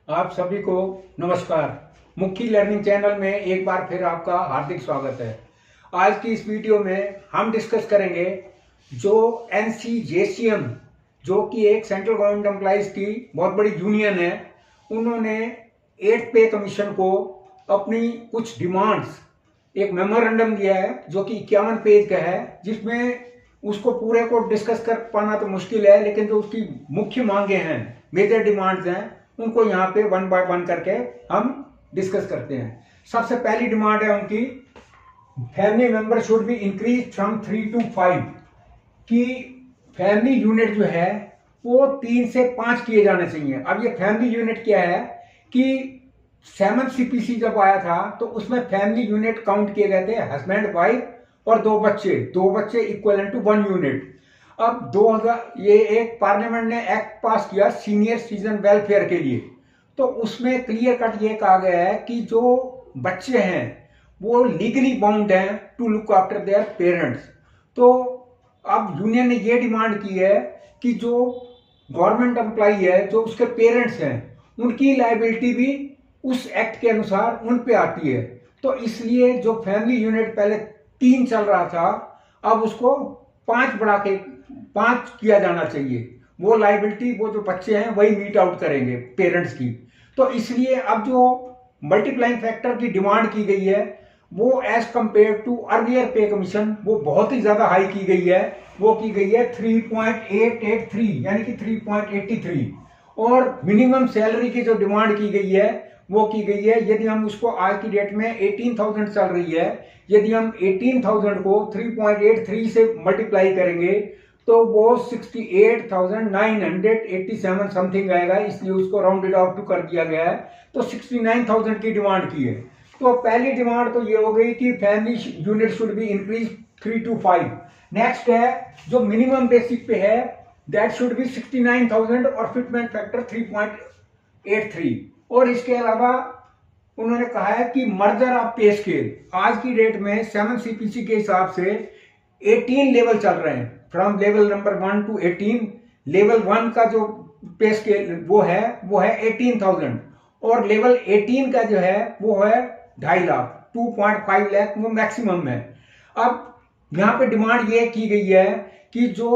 आप सभी को नमस्कार। मुख्य लर्निंग चैनल में एक बार फिर आपका हार्दिक स्वागत है। आज की इस वीडियो में हम डिस्कस करेंगे जो NCJCM जो कि एक सेंट्रल गवर्नमेंट एम्प्लॉइज की बहुत बड़ी यूनियन है, उन्होंने 8 पे कमीशन को अपनी कुछ डिमांड्स एक मेमोरेंडम दिया है जो कि 51 पेज का है, जिसमें उसको पूरे को डिस्कस कर पाना तो मुश्किल है, लेकिन जो उसकी मुख्य मांगे हैं, मेजर डिमांड्स हैं, उनको यहाँ पे वन बाय वन करके हम डिस्कस करते हैं। सबसे पहली डिमांड है उनकी, family member should be increase from 3 to 5 कि फैमिली यूनिट जो है वो 3 से 5 किए जाने चाहिए। अब ये फैमिली यूनिट क्या है कि 7th CPC जब आया था तो उसमें फैमिली यूनिट काउंट किए गए थे, हस्बैंड वाइफ और दो बच्चे इक्वल टू 1 यूनिट। अब 2000 ये एक पार्लियामेंट ने एक्ट पास किया सीनियर सिटीजन वेलफेयर के लिए, तो उसमें क्लियर कट ये कहा गया है कि जो बच्चे हैं वो लीगली बाउंड हैं to look after their parents. तो अब यूनियन ने ये डिमांड की है कि जो गवर्नमेंट एम्प्लॉई है, जो उसके पेरेंट्स हैं, उनकी लायबिलिटी भी उस एक्ट के अनुसार उन पे आती है। तो इसलिए जो फैमिली यूनिट पहले 3 चल रहा था, अब उसको 5 बढ़ा के 5 किया जाना चाहिए। वो लायबिलिटी वो जो बच्चे हैं वही मीट आउट करेंगे पेरेंट्स की। तो इसलिए अब जो मल्टीप्लाइंग फैक्टर की डिमांड की गई है वो एज कंपेयर टू अर्लियर पे कमीशन वो बहुत ही ज्यादा हाई की गई है। वो की गई है 3.883 यानी कि 3.83। और मिनिमम सैलरी की जो डिमांड की गई है वो की गई है, यदि हम उसको आज की डेट में 18,000 चल रही है, यदि हम 18,000 को 3.83 से मल्टीप्लाई करेंगे तो वो 68,987 समथिंग आएगा, इसलिए उसको राउंडेड ऑफ टू कर दिया गया है। तो 69,000 की डिमांड की है। तो पहली डिमांड तो ये हो गई कि family unit should be increase 3 to 5। Next है जो मिनिमम बेसिक पे है, दैट शुड बी 69,000 और फिटमेंट फैक्टर 3.83। और इसके अलावा उन्होंने कहा है कि मर्जर ऑफ पे स्केल आज की डेट में 7th CPC के हिसाब से 18 लेवल चल रहे हैं, from level number 1 to 18। Level 1 का जो पे स्केल वो है 18,000 और लेवल 18 का जो है वो है 2.5 लाख 2.5 लाख वो मैक्सिमम है। अब यहाँ पे डिमांड ये की गई है कि जो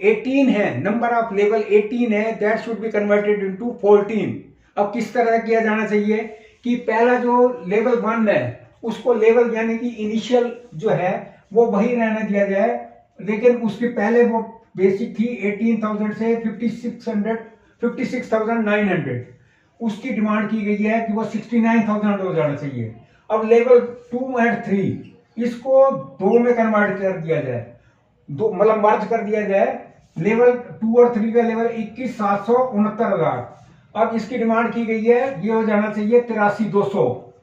18 है, नंबर ऑफ लेवल 18 है, that should be converted into 14। अब किस तरह किया जाना चाहिए कि पहला जो लेवल 1 है उसको लेवल यानी कि इनिशियल जो है वो वही रहने दिया जाए, लेकिन उसके पहले वो बेसिक थी 18,000 से 56,900, उसकी डिमांड की गई है कि वो 69,000 हो जाना चाहिए। अब लेवल 2 और 3 इसको 2 में कन्वर्ट कर दिया जाए, दो मतलब मर्ज कर दिया जाए। लेवल 2 और 3 का लेवल 21,769,000। अब इसकी डिमांड की गई है ये हो जाना चाहिए 83,200।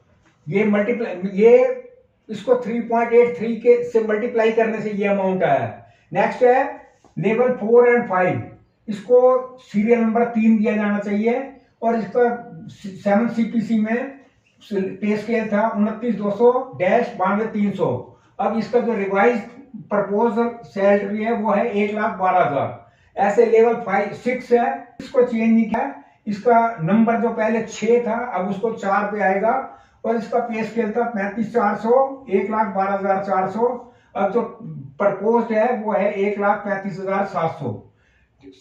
ये मल्टीप्लाई ये इसको 3.83 के से मल्टीप्लाई करने से ये अमाउंट आया। नेक्स्ट है लेवल 4 और 5, इसको सीरियल नंबर 3 दिया जाना चाहिए और इसका 7th CPC में पे स्केल था 29,200-92,300। अब इसका जो रिवाइज प्रपोजल सैलरी है वो है 1,12,000। ऐसे लेवल 5-6 है, इसको चेंज नहीं किया, इसका नंबर जो पहले 6 था अब उसको 4 पे आएगा और इसका पे स्केल था 35,400 1,12,400। अब जो प्रपोज्ड है वो है 1,35,700।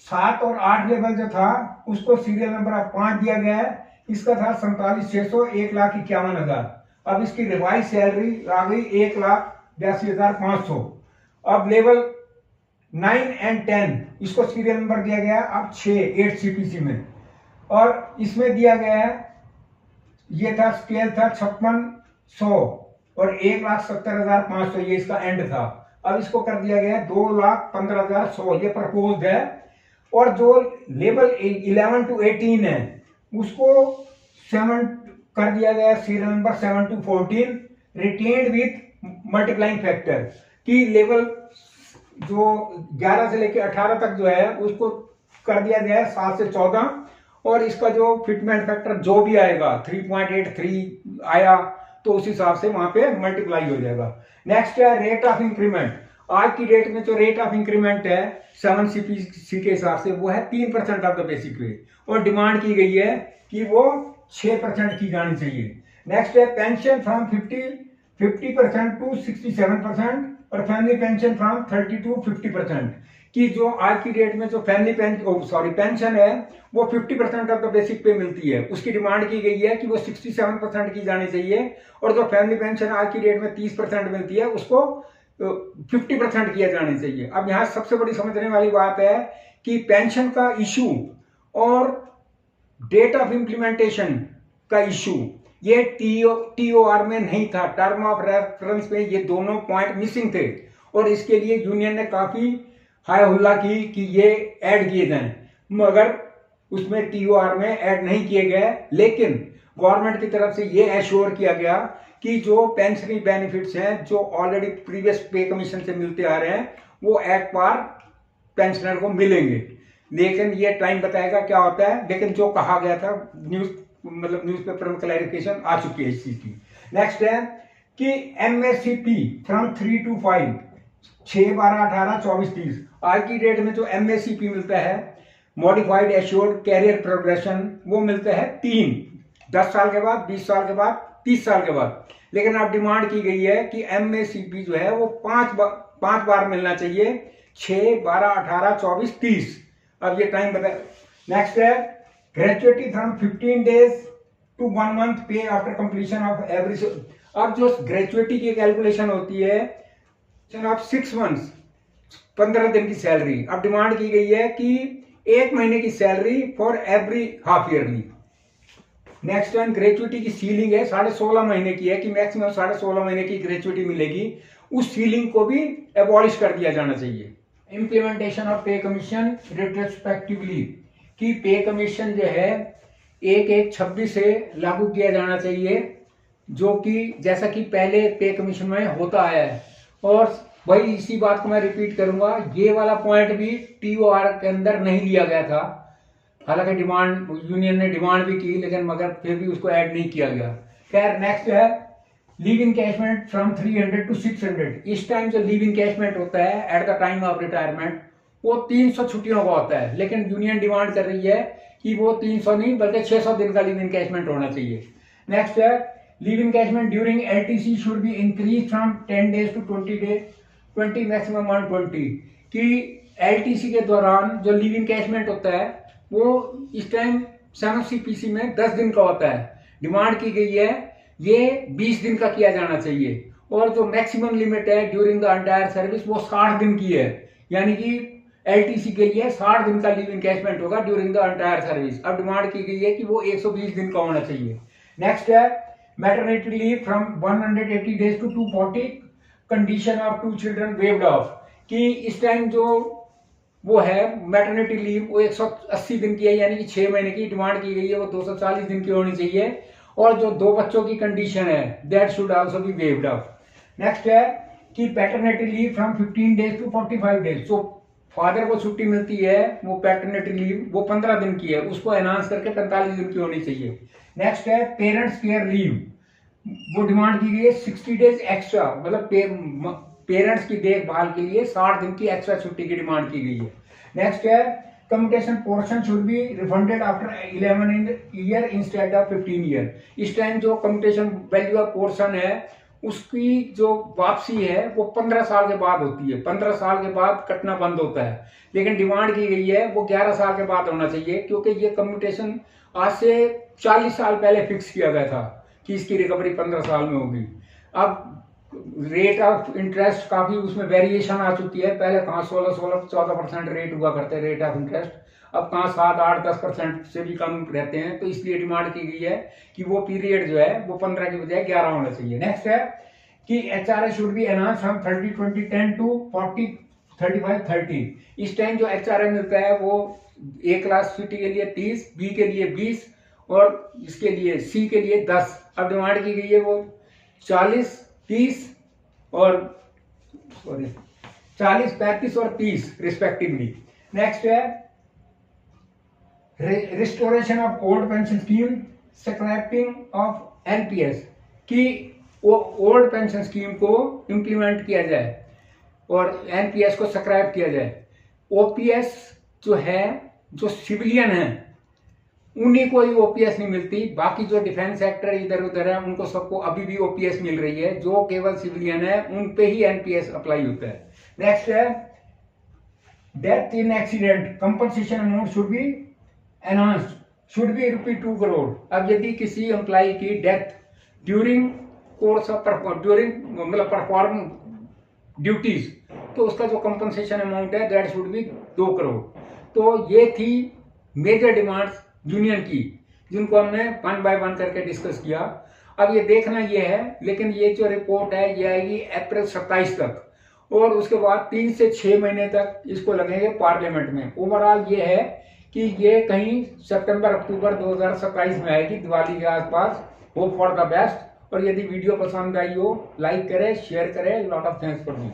7 और 8 लेवल जो था उसको सीरियल नंबर 5 दिया गया है, इसका था 47,600 1,51,000। अब इसकी रिवाइज सैलरी आ गई 1,82,500। अब लेवल 9 और 10 इसको सीरियल नंबर दिया गया अब 8 CPC में, और इसमें दिया गया है ये था स्केल था 5600 और 1,70,500 ये इसका एंड था। अब इसको कर दिया गया 2,15,100 ये प्रपोज्ड है। और जो लेवल 11 to 18 है उसको 7 कर दिया गया serial number 7 to 14 retained with multiplying factor कि लेवल जो 11 से लेकर 18 तक जो है उसको कर दिया गया है 7 से 14, और इसका जो फिटमेंट फैक्टर जो भी आएगा 3.83 आया तो उस हिसाब से वहां पे मल्टीप्लाई हो जाएगा। नेक्स्ट है रेट ऑफ इंक्रीमेंट। आज की डेट में जो रेट ऑफ इंक्रीमेंट है 7 CPC के हिसाब से वो है 3% ऑफ द बेसिक पे, और डिमांड की गई है कि वो 6% की जानी चाहिए। नेक्स्ट है पेंशन फ्रॉम 50% टू 67% और फैमिली पेंशन फ्रॉम 30 टू 50% की जो आज की डेट में जो फैमिली पेंशन है वो 50% ऑफ द बेसिक पे मिलती है, उसकी डिमांड की गई है कि वो 67% की जानी चाहिए और जो फैमिली पेंशन आज की डेट में 30% मिलती है उसको 50% किया जाना चाहिए। अब यहाँ सबसे बड़ी समझने वाली बात है कि पेंशन का इशू और डेट ऑफ इंप्लीमेंटेशन का इशू ये टीओआर में नहीं था, टर्म ऑफ रेफरेंस में ये दोनों पॉइंट मिसिंग थे और इसके लिए यूनियन ने काफी हाय हुल्ला की कि ये ऐड किए जाएं, मगर उसमें टीओआर में ऐड नहीं किए गए। लेकिन गवर्नमेंट की तरफ से ये एश्योर किया गया कि जो पेंशनरी बेनिफिट्स हैं जो ऑलरेडी प्रीवियस पे कमीशन से मिलते आ रहे हैं वो एट पार पेंशनर को मिलेंगे। लेकिन ये टाइम बताएगा क्या होता है, लेकिन जो कहा गया था न्यूज़पेपर में क्लैरिफिकेशन आ चुकी है इस चीज की। नेक्स्ट है कि एमएससीपी फ्रॉम 3 टू 5, 6, 12, 18, 24, 30 आज की डेट में जो एमएससीपी मिलता है मॉडिफाइड एश्योर्ड कैरियर प्रोग्रेशन वो मिलता है 10 साल के बाद, 20 साल के बाद, 30 साल के बाद। लेकिन अब डिमांड की गई है कि एमएससीपी जो है वो 5 बार मिलना चाहिए, 6, 12, 18, 24, 30। अब ये टाइम बता। नेक्स्ट है gratuity from 15 days to 1 month pay after completion of every. अब जो ग्रेजुएटी की कैलकुलेशन होती है ऑफ 6 मंथ्स 15 दिन की सैलरी, अब डिमांड की गई है कि 1 महीने की salary for every half yearly. Next time gratuity की सीलिंग है 16.5 महीने की है कि मैक्सिमम 16.5 महीने की ग्रेजुएटी मिलेगी, उस सीलिंग को भी एबॉलिश कर दिया जाना चाहिए। इम्प्लीमेंटेशन ऑफ पे कमीशन रिट्रोस्पेक्टिवली कि पे कमीशन जो है 1/1/26 से लागू किया जाना चाहिए, जो कि जैसा कि पहले पे कमीशन में होता आया है। और वही इसी बात को मैं रिपीट करूंगा, ये वाला पॉइंट भी टीओआर के अंदर नहीं लिया गया था, हालांकि डिमांड यूनियन ने डिमांड भी की लेकिन मगर फिर भी उसको ऐड नहीं किया गया। खैर नेक्स्ट है लीव इनकैशमेंट फ्रॉम 300 टू 600। इस टाइम जो लीव इनकैशमेंट होता है at the time of retirement वो 300 छुट्टियों का होता है, लेकिन यूनियन डिमांड कर रही है कि वो 300 नहीं बल्कि 600 दिन का लीव इनकैशमेंट होना चाहिए। नेक्स्ट है leave encashment during LTC should be increase from 10 days to 20 days, 20 maximum 120 कि एलटीसी के दौरान जो लीव इनकैशमेंट होता है वो इस टाइम सीपीसी में 10 दिन का होता है। डिमांड की गई है ये 20 दिन का किया जाना चाहिए और जो मैक्सिमम लिमिट है ड्यूरिंग द एंटायर सर्विस वो 60 दिन की है, यानी कि एलटीसी के लिए 60 दिन का लीव इनकैशमेंट होगा ड्यूरिंग द एंटायर सर्विस। अब डिमांड की गई है कि वो 120 दिन का होना चाहिए। नेक्स्ट है maternity leave from 180 days to 240, condition of 2 children waived off कि इस टाइम जो वो है मैटरनिटी लीव वो 180 दिन की है, यानी कि 6 महीने की। डिमांड की गई है वो 240 दिन की होनी चाहिए और जो 2 बच्चों की कंडीशन है that should also be waived off. Next है कि paternity leave from 15 days to 45 days, जो फादर को छुट्टी मिलती है वो पैटर्निटी लीव वो 15 दिन की है, उसको एनहांस करके 45 दिन की होनी चाहिए। नेक्स्ट है पेरेंट्स केयर लीव, वो डिमांड की गई है 60 डेज एक्स्ट्रा, मतलब पेरेंट्स की देखभाल के लिए 60 दिन की एक्स्ट्रा छुट्टी की डिमांड की गई है। नेक्स्ट है commutation portion should be refunded after 11 year instead of 15 year. इस टाइम जो कम्यूटेशन वैल्यू ऑफ पोर्शन है उसकी जो वापसी है वो 15 साल के बाद होती है, 15 साल के बाद कटना बंद होता है, लेकिन डिमांड की गई है वो 11 साल के बाद होना चाहिए, क्योंकि ये कम्यूटेशन आज से 40 साल पहले फिक्स किया गया था कि इसकी रिकवरी 15 साल में होगी। अब रेट ऑफ इंटरेस्ट काफी उसमें वेरिएशन आ चुकी है, पहले कहाँ 16-14% रेट हुआ करते रेट ऑफ इंटरेस्ट, अब कहाँ 7-8-10% से भी कम रहते हैं, तो इसलिए डिमांड की गई है कि वो पीरियड जो है वो 15 की बजाय 11 होना चाहिए। नेक्स्ट है कि HRA should be enhance from 30-20-10 to 40-35-30। इस टाइम जो एचआरए मिलता है वो ए क्लास सिटी के लिए 30, बी के लिए 20 और इसके लिए सी के लिए 10। अब डिमांड की गई है वो 40, 30 और 40, 35 और 30 रिस्पेक्टिवली। नेक्स्ट है restoration of old pension scheme, scrapping of NPS कि वो ओल्ड पेंशन स्कीम को इंप्लीमेंट किया जाए और एनपीएस को स्क्रैप किया जाए। ओपीएस जो है जो सिविलियन है उन्हीं को ही ओपीएस नहीं मिलती। बाकी जो डिफेंस सेक्टर इधर उधर है उनको सबको अभी भी ओपीएस मिल रही है। जो केवल सिविलियन है उन पे ही एनपीएस अप्लाई होता है। नेक्स्ट है death in accident compensation amount should be enhanced should be ₹2 crore. अब यदि किसी एम्प्लॉय की डेथ ड्यूरिंग कोर्स ऑफ मतलब परफॉर्म ड्यूटीज, तो उसका जो कंपनसेशन अमाउंट है दैट शुड बी 2 करोड़। तो ये थी मेजर डिमांड्स यूनियन की, जिनको हमने 1 बाय 1 करके डिस्कस किया। अब ये देखना ये है, लेकिन ये जो रिपोर्ट है ये आएगी अप्रैल 27 तक, और उसके बाद 3 से 6 महीने तक इसको लगेंगे पार्लियामेंट में। ओवरऑल ये है कि ये कहीं सितंबर अक्टूबर 2027 में आएगी, दिवाली के आसपास। Hope for the best. और यदि वीडियो पसंद आई हो, लाइक करें, शेयर करें। Lot of thanks for me.